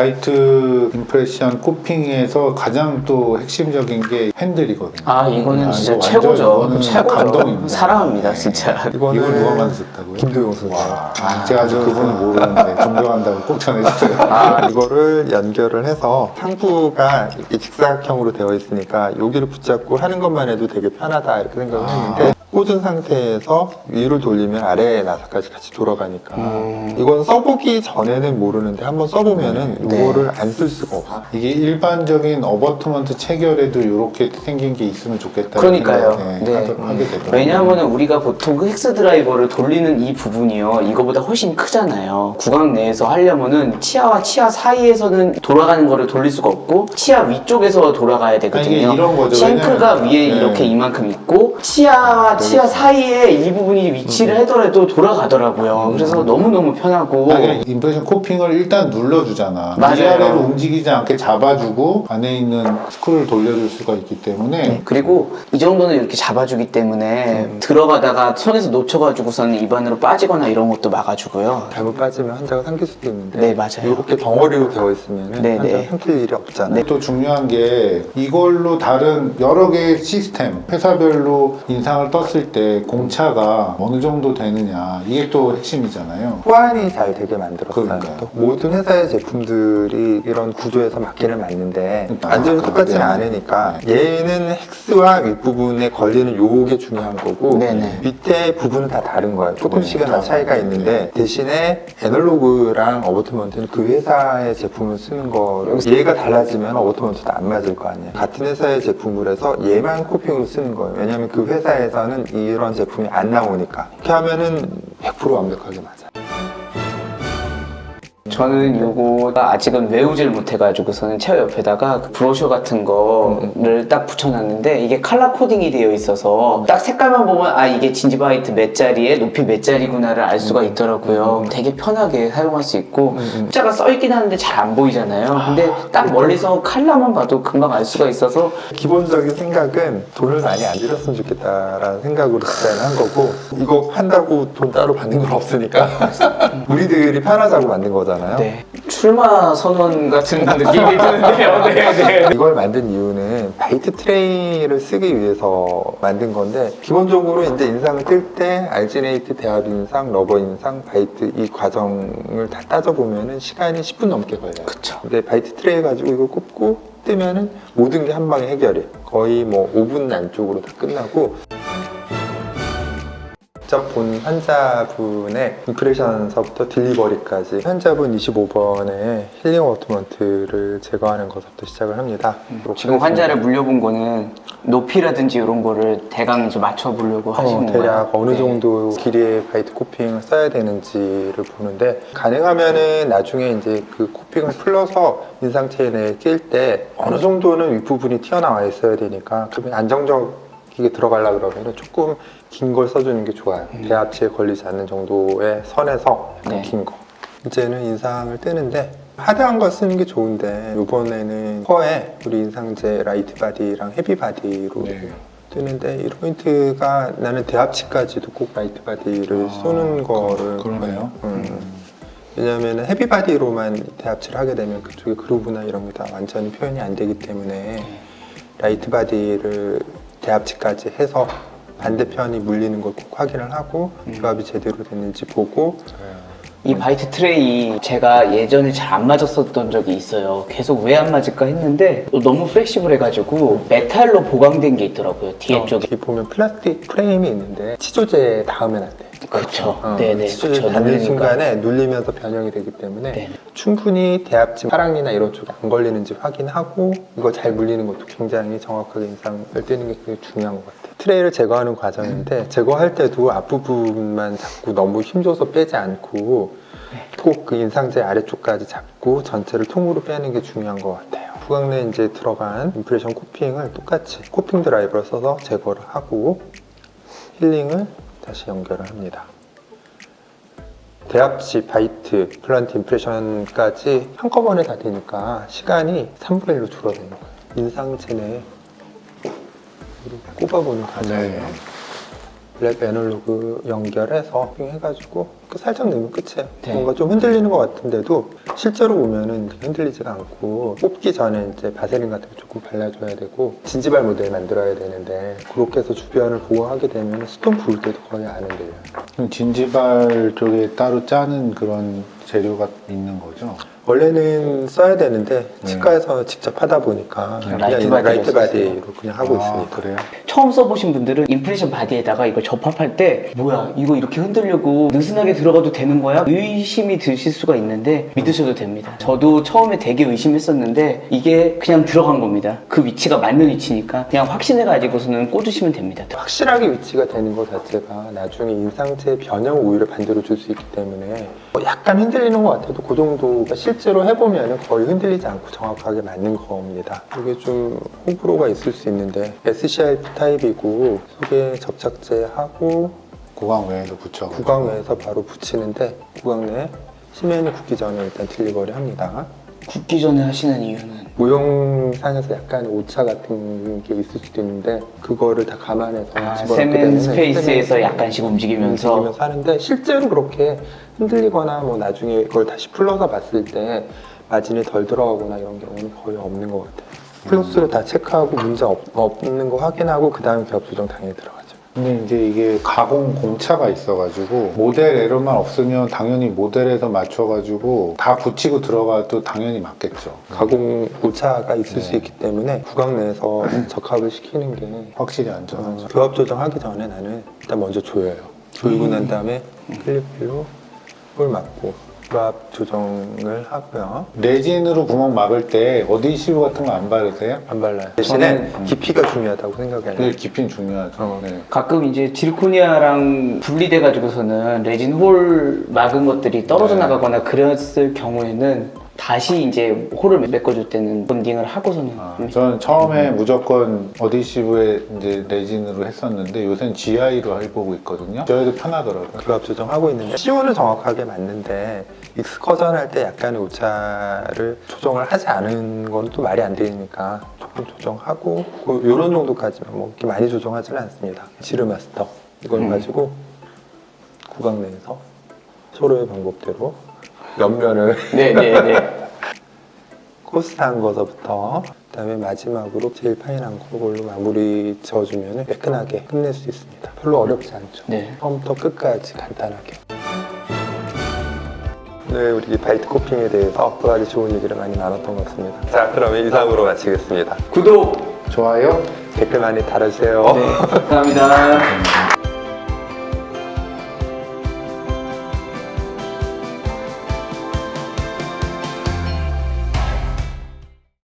바이트 임프레션 코핑에서 가장 또 핵심적인 게 핸들이거든요. 아, 이거는 진짜 이거 최고죠. 이거는 최고죠. 감동입니다. 사랑합니다, 진짜. 이걸 누가 만드셨다고요? 김도영 선수. 제가 그분을 모르는데 존경한다고 꼭 전해주세요. 이거를 연결을 해서 상부가 이렇게 직사각형으로 되어 있으니까 여기를 붙잡고 하는 것만 해도 되게 편하다 이렇게 생각을 했는데 꽂은 상태에서 위를 돌리면 아래에 나사까지 같이 돌아가니까 이건 써보기 전에는 모르는데 한번 써보면은 이거를 안 쓸 수가 없어. 이게 일반적인 어버트먼트 체결에도 이렇게 생긴 게 있으면 좋겠다. 그러니까요. 생각을, 네. 하게 되더라고요. 왜냐하면 우리가 보통 그 헥스 드라이버를 돌리는 이 부분이요, 이거보다 훨씬 크잖아요. 구강 내에서 하려면은 치아와 치아 사이에서는 돌아가는 거를 돌릴 수가 없고 치아 위쪽에서 돌아가야 되거든요. 이게 이런 거죠. 쉔크가 왜냐면, 위에 이렇게 이만큼 있고 치아와 치아 사이에 이 부분이 위치를 하더라도 돌아가더라고요. 그래서 너무너무 편하고. 임프레션 코핑을 일단 눌러주잖아. 맞아요. 위아래로 움직이지 않게 잡아주고 안에 있는 스크루를 돌려줄 수가 있기 때문에 그리고 이 정도는 이렇게 잡아주기 때문에 들어가다가 손에서 놓쳐가지고서는 입안으로 빠지거나 이런 것도 막아주고요. 잘못 빠지면 환자가 삼킬 수도 있는데 네, 맞아요. 이렇게 덩어리로 되어 있으면 네, 환자가 네. 삼킬 일이 없잖아요. 또 중요한 게 이걸로 다른 여러 개의 시스템 회사별로 인상을 떴을 때 공차가 어느 정도 되느냐 이게 또 핵심이잖아요. 호환이 잘 되게 만들었어요. 그러니까요. 또 모든 회사의 제품들이 이런 구조에서 맞기는 맞는데 완전히 똑같지는 네. 않으니까 얘는 헥스와 윗부분에 걸리는 요게 중요한 거고 네네. 밑에 부분은 다 다른 거예요. 조금씩은 다 네. 차이가 있는데 대신에 애널로그랑 어버트먼트는 그 회사의 제품을 쓰는 거를 얘가 달라지면 어버트먼트도 안 맞을 거 아니에요. 같은 회사의 제품을 해서 얘만 코핑으로 쓰는 거예요. 왜냐면 그 회사에서는 이런 제품이 안 나오니까. 이렇게 하면은 100% 완벽하게 맞아요. 저는 요거가 아직은 외우질 못해가지고서는 체어 옆에다가 그 브로셔 같은 거를 딱 붙여놨는데 이게 컬러 코딩이 되어 있어서 딱 색깔만 보면 아 이게 진지바이트 몇 자리에 높이 몇 자리구나를 알 수가 있더라고요. 되게 편하게 사용할 수 있고 숫자가 써있긴 하는데 잘 안 보이잖아요. 근데 딱 멀리서 컬러만 봐도 금방 알 수가 있어서 기본적인 생각은 돈을 많이 안 들였으면 좋겠다라는 생각으로 디자인을 한 거고 이거 판다고 돈 따로 받는 건 없으니까 우리들이 편하자고 만든 거잖아요. 네. 출마 선언 같은 느낌이 드는데요. 네. 이걸 만든 이유는 바이트 트레이를 쓰기 위해서 만든 건데 기본적으로 이제 인상을 뜰 때 알지네이트, 대합 인상, 러버 인상, 바이트 이 과정을 다 따져보면은 시간이 10분 넘게 걸려요. 그쵸. 근데 바이트 트레이 가지고 이거 꼽고 뜨면은 모든 게 한 방에 해결해. 거의 뭐 5분 안쪽으로 다 끝나고. 직접 본 환자분의 임프레션서부터 딜리버리까지 환자분 25번의 힐링 어버트먼트를 제거하는 것부터 시작을 합니다. 지금 환자를 물려본 거는 높이라든지 이런 거를 대강 이제 맞춰보려고 하시는 거예요? 대략 어느 네. 정도 길이의 바이트 코핑을 써야 되는지를 보는데 가능하면은 나중에 이제 그 코핑을 풀러서 인상 체인에 낄 때 어느 정도는 윗부분이 튀어나와 있어야 되니까 좀 안정적이게 들어가려고 그러면 조금 긴 걸 써주는 게 좋아요. 대합치에 걸리지 않는 정도의 선에서 네. 긴 거. 이제는 인상을 뜨는데 하드한 걸 쓰는 게 좋은데 이번에는 퍼에 우리 인상제 라이트 바디랑 헤비 바디로 뜨는데 이 포인트가 나는 대합치까지도 꼭 라이트 바디를 쏘는 거를 그러네요. 왜냐하면 헤비 바디로만 대합치를 하게 되면 그쪽에 그루브나 이런 게 다 완전히 표현이 안 되기 때문에 라이트 바디를 대합치까지 해서 반대편이 물리는 걸 꼭 확인을 하고 조합이 제대로 됐는지 보고 이 바이트 트레이 제가 예전에 잘 안 맞았었던 적이 있어요. 계속 왜 안 맞을까 했는데 너무 플렉시블 해가지고 메탈로 보강된 게 있더라고요. 뒤에 쪽에. 여기 보면 플라스틱 프레임이 있는데 치조제 닿으면 안 돼. 그쵸. 네네. 치조제 그쵸. 닿는 누르니까. 순간에 눌리면서 변형이 되기 때문에 네. 충분히 대합치 파랑이나 이런 쪽에 안 걸리는지 확인하고 이거 잘 물리는 것도 굉장히 정확하게 인상을 뜨는 게 되게 중요한 것 같아요. 트레이를 제거하는 과정인데 제거할 때도 앞부분만 자꾸 너무 힘줘서 빼지 않고 꼭 그 인상제 아래쪽까지 잡고 전체를 통으로 빼는 게 중요한 것 같아요. 구강 내에 이제 들어간 임프레션 코핑을 똑같이 코핑 드라이버를 써서 제거를 하고 힐링을 다시 연결을 합니다. 대합치, 바이트, 플란트 임프레션까지 한꺼번에 다 되니까 시간이 3분의 1로 줄어드는 거예요. 인상체 내에 꼽아보는 과정이에요. 블랙 애널로그 연결해서 해가지고 살짝 넣으면 끝이에요. 네. 뭔가 좀 흔들리는 것 같은데도 실제로 보면은 흔들리지가 않고 뽑기 전에 이제 바세린 같은 거 조금 발라줘야 되고 진지발 모델 만들어야 되는데 그렇게 해서 주변을 보호하게 되면 스톤 부을 때도 거의 안 흔들려요. 그럼 진지발 쪽에 따로 짜는 그런 재료가 있는 거죠? 원래는 써야 되는데 치과에서 직접 하다 보니까 그냥 라이트 라이트 바디로 바디로 그냥 하고 아, 있습니다. 그래요? 처음 써보신 분들은 임프레션 바디에다가 이걸 접합할 때 뭐야 이거 이렇게 흔들려고 느슨하게 들어가도 되는 거야? 의심이 드실 수가 있는데 믿으셔도 됩니다. 저도 처음에 되게 의심했었는데 이게 그냥 들어간 겁니다. 그 위치가 맞는 위치니까 그냥 확신해가지고서는 꽂으시면 됩니다. 확실하게 위치가 되는 것 자체가 나중에 인상체 변형 우위를 반대로 줄 수 있기 때문에 약간 흔들리는 것 같아도 그 정도가 실제로 해보면 거의 흔들리지 않고 정확하게 맞는 겁니다. 이게 좀 호불호가 있을 수 있는데 SCRP 타입이고 속에 접착제하고 구강 외에도 붙여. 구강 내에서 바로 붙이는데 구강 내에 시멘이 굳기 전에 일단 딜리버리 합니다. 굳기 전에 하시는 이유는? 모형상에서 약간 오차 같은 게 있을 수도 있는데 그거를 다 감안해서 집어넣게 세멘 되면은 스페이스에서 세멘 약간씩 움직이면서 하는데 실제로 그렇게 흔들리거나 뭐 나중에 그걸 다시 풀러서 봤을 때 마진이 덜 들어가거나 이런 경우는 거의 없는 것 같아요. 플러스로 다 체크하고 문제 없는 거 확인하고 그 다음에 기업 조정 당연히 들어가죠. 근데 이제 이게 가공 공차가 있어가지고 모델 에러만 없으면 당연히 모델에서 맞춰가지고 다 붙이고 들어가도 당연히 맞겠죠. 가공 오차가 있을 네. 수 있기 때문에 구강 내에서 적합을 시키는 게 확실히 안전하죠. 교합 조정하기 전에 나는 일단 먼저 조여요. 조이고 난 다음에 클리프로 볼 맞고 교합 조정을 하고요. 레진으로 구멍 막을 때 어디시브 같은 거 안 바르세요? 안 발라요. 대신에 저는- 깊이가 중요하다고 생각해요. 네, 깊이는 중요하죠. 네. 가끔 이제 지르코니아랑 분리돼가지고서는 레진 홀 막은 것들이 떨어져 네. 나가거나 그랬을 경우에는 다시 이제 홀을 메꿔줄 때는 본딩을 하고서는 합니다. 저는 처음에 무조건 어디시브에 이제 레진으로 했었는데 요새는 GI로 해보고 있거든요. GI도 편하더라고요. 교합 조정하고 있는데 CO는 정확하게 맞는데 익스커전 할 때 약간의 오차를 조정을 하지 않은 건 또 말이 안 되니까 조금 조정하고 이런 정도까지만 뭐 이렇게 많이 조정하지는 않습니다. 지르마스터 이걸 가지고 구강 내에서 서로의 방법대로 옆면을 네네네. 코스트한 거서부터 그다음에 마지막으로 제일 파인한 걸로 마무리 지어주면 매끈하게 끝낼 수 있습니다. 별로 어렵지 않죠. 네. 처음부터 끝까지 간단하게. 네, 우리 바이트 코핑에 대해서 여러 가지 좋은 얘기를 많이 나눴던 것 같습니다. 자, 그러면 이상으로 마치겠습니다. 구독! 좋아요? 댓글 많이 달아주세요. 네, 감사합니다.